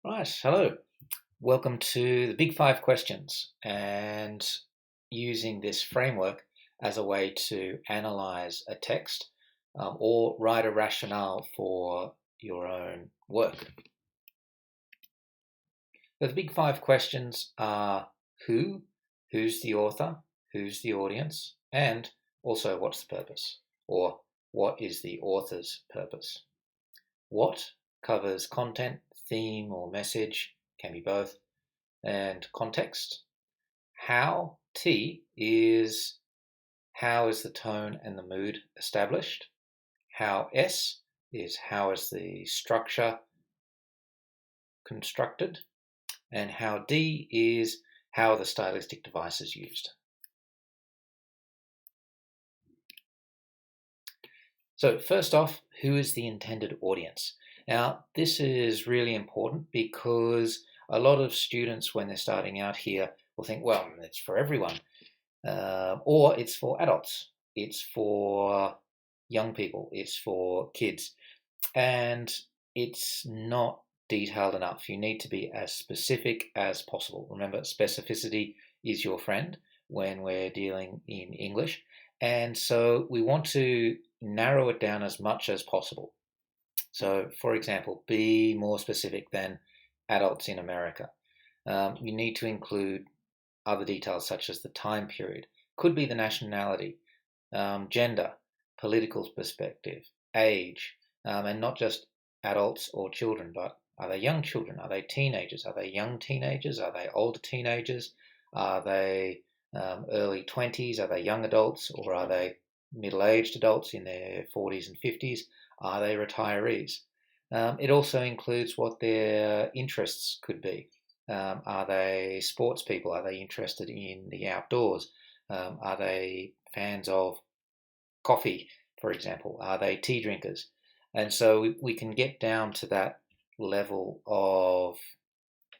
Right, hello. Welcome to the Big Five Questions and using this framework as a way to analyze a text or write a rationale for your own work. The Big Five Questions are who's the author, who's the audience, and also what's the purpose, or what is the author's purpose. What covers content, theme, or message, can be both, and context. How, T, is how is the tone and the mood established. How, S, is how is the structure constructed. And how, D, is how are the stylistic devices used. So first off, who is the intended audience? Now, this is really important because a lot of students, when they're starting out here, will think, well, it's for everyone, or it's for adults, it's for young people, it's for kids, and it's not detailed enough. You need to be as specific as possible. Remember, specificity is your friend when we're dealing in English, and so we want to narrow it down as much as possible. So, for example, be more specific than adults in America. You need to include other details such as the time period, could be the nationality, gender, political perspective, age, and not just adults or children, but are they young children? Are they teenagers? Are they young teenagers? Are they older teenagers? Are they early 20s? Are they young adults? Or are they middle-aged adults in their 40s and 50s? Are they retirees? It also includes what their interests could be. Are they sports people? Are they interested in the outdoors? Are they fans of coffee, for example? Are they tea drinkers? And so we can get down to that level of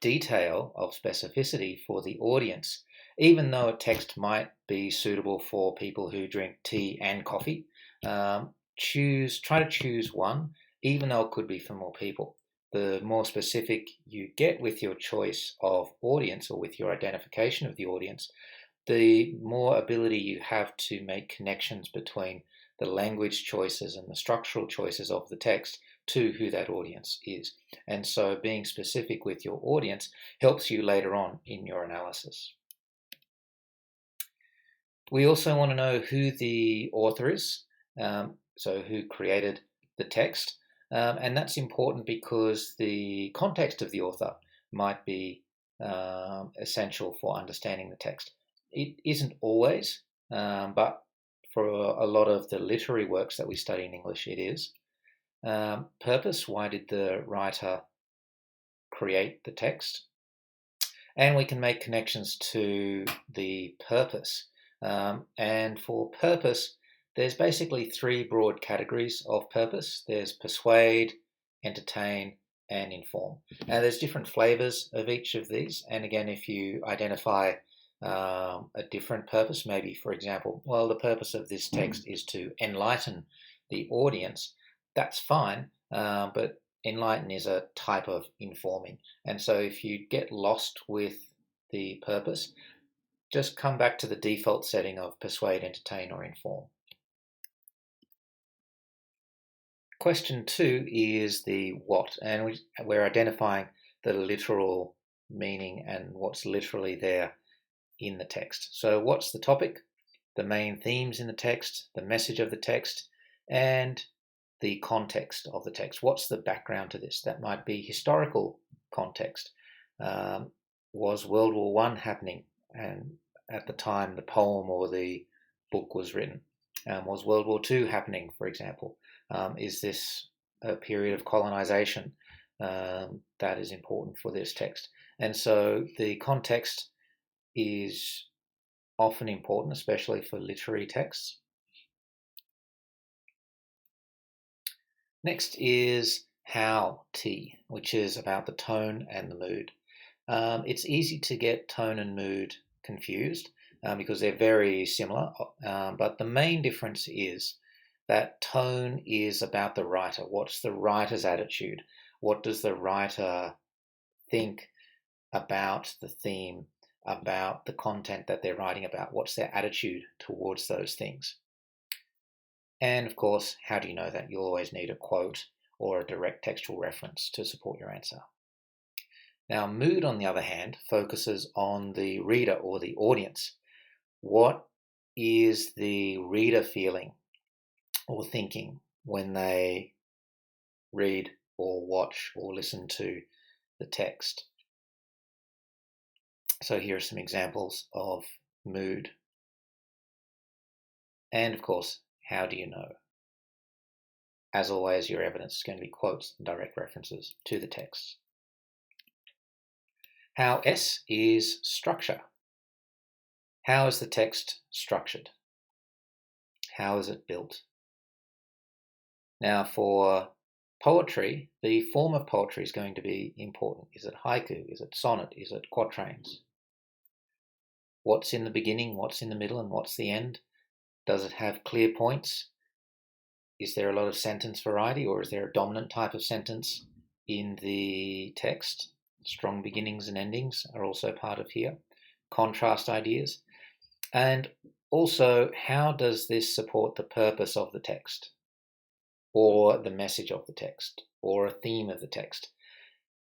detail, of specificity for the audience, even though a text might be suitable for people who drink tea and coffee. Try to choose one, even though it could be for more people. The more specific you get with your choice of audience or with your identification of the audience, the more ability you have to make connections between the language choices and the structural choices of the text to who that audience is. And so being specific with your audience helps you later on in your analysis. We also want to know who the author is, so who created the text. And that's important because the context of the author might be essential for understanding the text. It isn't always, but for a lot of the literary works that we study in English, it is. Purpose, why did the writer create the text? And we can make connections to the purpose. And for purpose, there's basically three broad categories of purpose. There's persuade, entertain, and inform. Now, there's different flavors of each of these. And again, if you identify a different purpose, maybe, for example, well, the purpose of this text is to enlighten the audience, that's fine, but enlighten is a type of informing. And so if you get lost with the purpose, just come back to the default setting of persuade, entertain, or inform. Question 2 is the what, and we're identifying the literal meaning and what's literally there in the text. So what's the topic, the main themes in the text, the message of the text, and the context of the text. What's the background to this? That might be historical context. Was World War I happening and at the time the poem or the book was written? Was World War II happening, for example? Is this a period of colonization? That is important for this text. And so the context is often important, especially for literary texts. Next is how T, which is about the tone and the mood. It's easy to get tone and mood confused because they're very similar, but the main difference is that tone is about the writer. What's the writer's attitude? What does the writer think about the theme, about the content that they're writing about? What's their attitude towards those things? And of course, how do you know that? You'll always need a quote or a direct textual reference to support your answer. Now, mood, on the other hand, focuses on the reader or the audience. What is the reader feeling or thinking when they read or watch or listen to the text? So here are some examples of mood. And of course, how do you know? As always, your evidence is going to be quotes and direct references to the text. How S is structure. How is the text structured? How is it built? Now, for poetry, the form of poetry is going to be important. Is it haiku? Is it sonnet? Is it quatrains? What's in the beginning? What's in the middle? And what's the end? Does it have clear points? Is there a lot of sentence variety, or is there a dominant type of sentence in the text? Strong beginnings and endings are also part of here. Contrast ideas. And also, how does this support the purpose of the text, or the message of the text, or a theme of the text?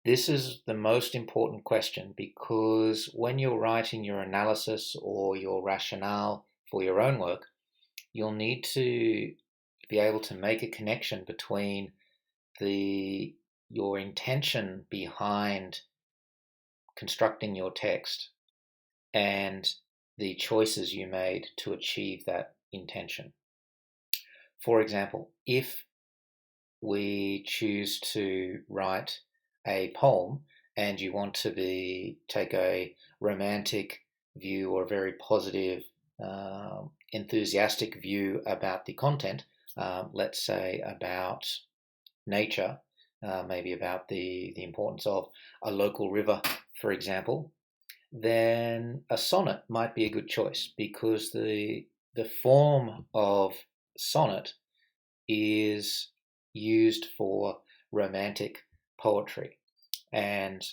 This is the most important question, because when you're writing your analysis or your rationale for your own work, you'll need to be able to make a connection between your intention behind constructing your text and the choices you made to achieve that intention. For example, if we choose to write a poem and you want to take a romantic view or a very positive, enthusiastic view about the content, let's say about nature, maybe about the importance of a local river, for example, then a sonnet might be a good choice, because the form of sonnet is used for romantic poetry, and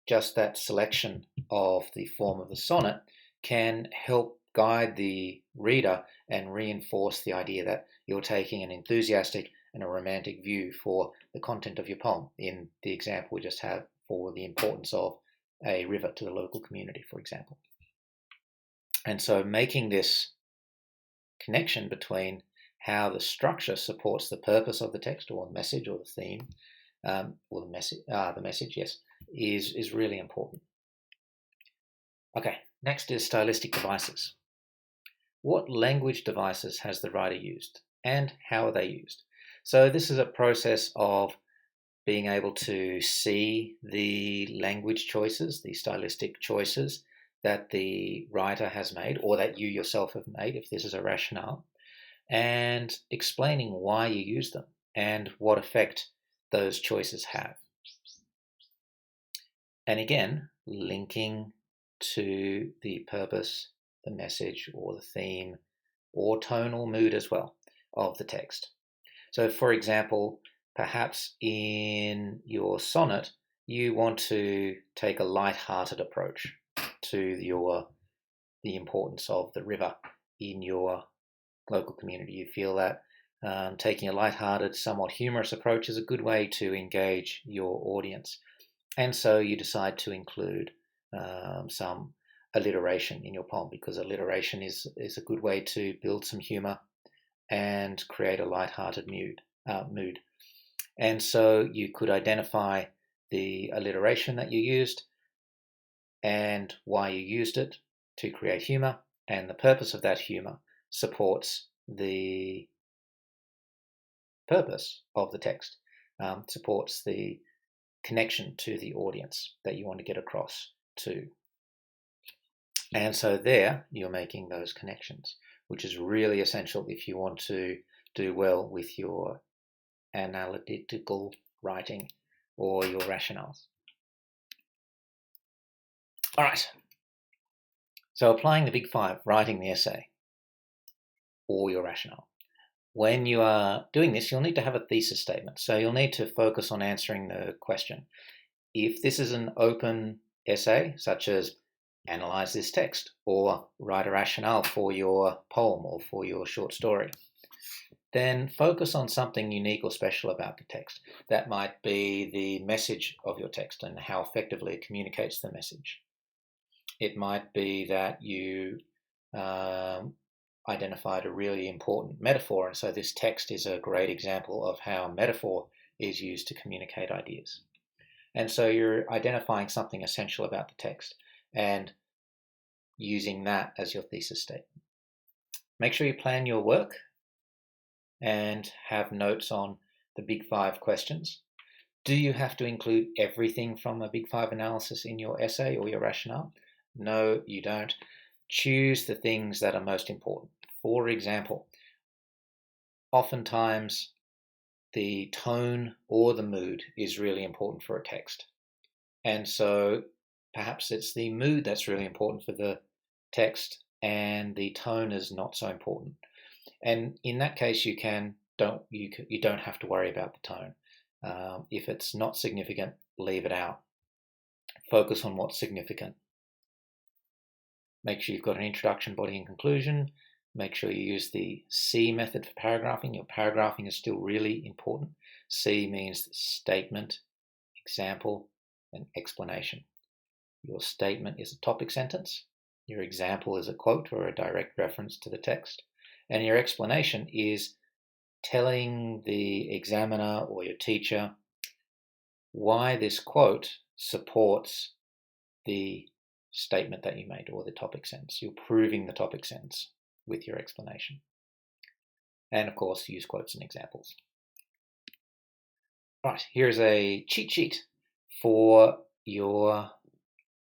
just that selection of the form of the sonnet can help guide the reader and reinforce the idea that you're taking an enthusiastic and a romantic view for the content of your poem, in the example we just have for the importance of a river to the local community, for example. And so making this connection between how the structure supports the purpose of the text, or the message, or the theme, or the message, yes, is really important. Okay, next is stylistic devices. What language devices has the writer used, and how are they used? So this is a process of being able to see the language choices, the stylistic choices that the writer has made, or that you yourself have made, if this is a rationale, and explaining why you use them and what effect those choices have. And again, linking to the purpose, the message, or the theme, or tonal mood as well of the text. So for example, perhaps in your sonnet, you want to take a light-hearted approach to the importance of the river in your local community. You feel that taking a light-hearted, somewhat humorous approach is a good way to engage your audience. And so you decide to include some alliteration in your poem, because alliteration is a good way to build some humor and create a light-hearted mood. And so you could identify the alliteration that you used and why you used it to create humor, and the purpose of that humor supports the purpose of the text, supports the connection to the audience that you want to get across to. And so there you're making those connections, which is really essential if you want to do well with your analytical writing or your rationales. All right. So applying the big five, writing the essay or your rationale. When you are doing this, you'll need to have a thesis statement. So you'll need to focus on answering the question, If this is an open essay, such as analyze this text or write a rationale for your poem or for your short story, then focus on something unique or special about the text. That might be the message of your text and how effectively it communicates the message. It might be that you identified a really important metaphor, and so this text is a great example of how metaphor is used to communicate ideas. And so you're identifying something essential about the text and using that as your thesis statement. Make sure you plan your work and have notes on the Big Five questions. Do you have to include everything from a Big Five analysis in your essay or your rationale? No, you don't. Choose the things that are most important. For example, oftentimes the tone or the mood is really important for a text. And so perhaps it's the mood that's really important for the text and the tone is not so important. And in that case, you don't have to worry about the tone. If it's not significant, leave it out. Focus on what's significant. Make sure you've got an introduction, body, and conclusion. Make sure you use the C method for paragraphing. Your paragraphing is still really important. C means statement, example, and explanation. Your statement is a topic sentence. Your example is a quote or a direct reference to the text. And your explanation is telling the examiner or your teacher why this quote supports the statement that you made or the topic sentence. You're proving the topic sentence with your explanation. And of course, use quotes and examples. Right, here's a cheat sheet for your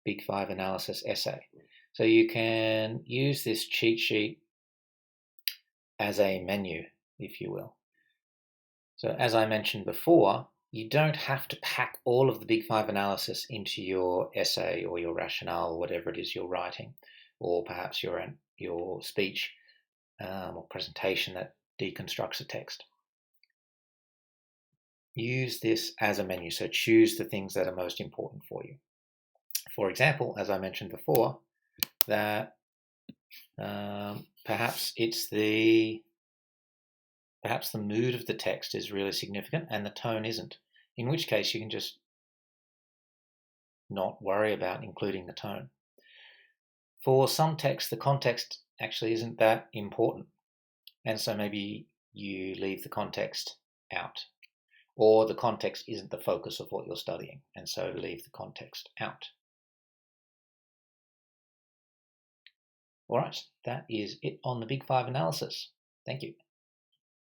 Big Five analysis essay. So you can use this cheat sheet as a menu, if you will. So as I mentioned before, you don't have to pack all of the Big Five analysis into your essay or your rationale or whatever it is you're writing, or perhaps your speech or presentation that deconstructs a text. Use this as a menu, so choose the things that are most important for you. For example, as I mentioned before, that perhaps the mood of the text is really significant and the tone isn't, in which case you can just not worry about including the tone. For some text, the context actually isn't that important, and so maybe you leave the context out, or the context isn't the focus of what you're studying, and so leave the context out. All right, that is it on the Big Five analysis. Thank you.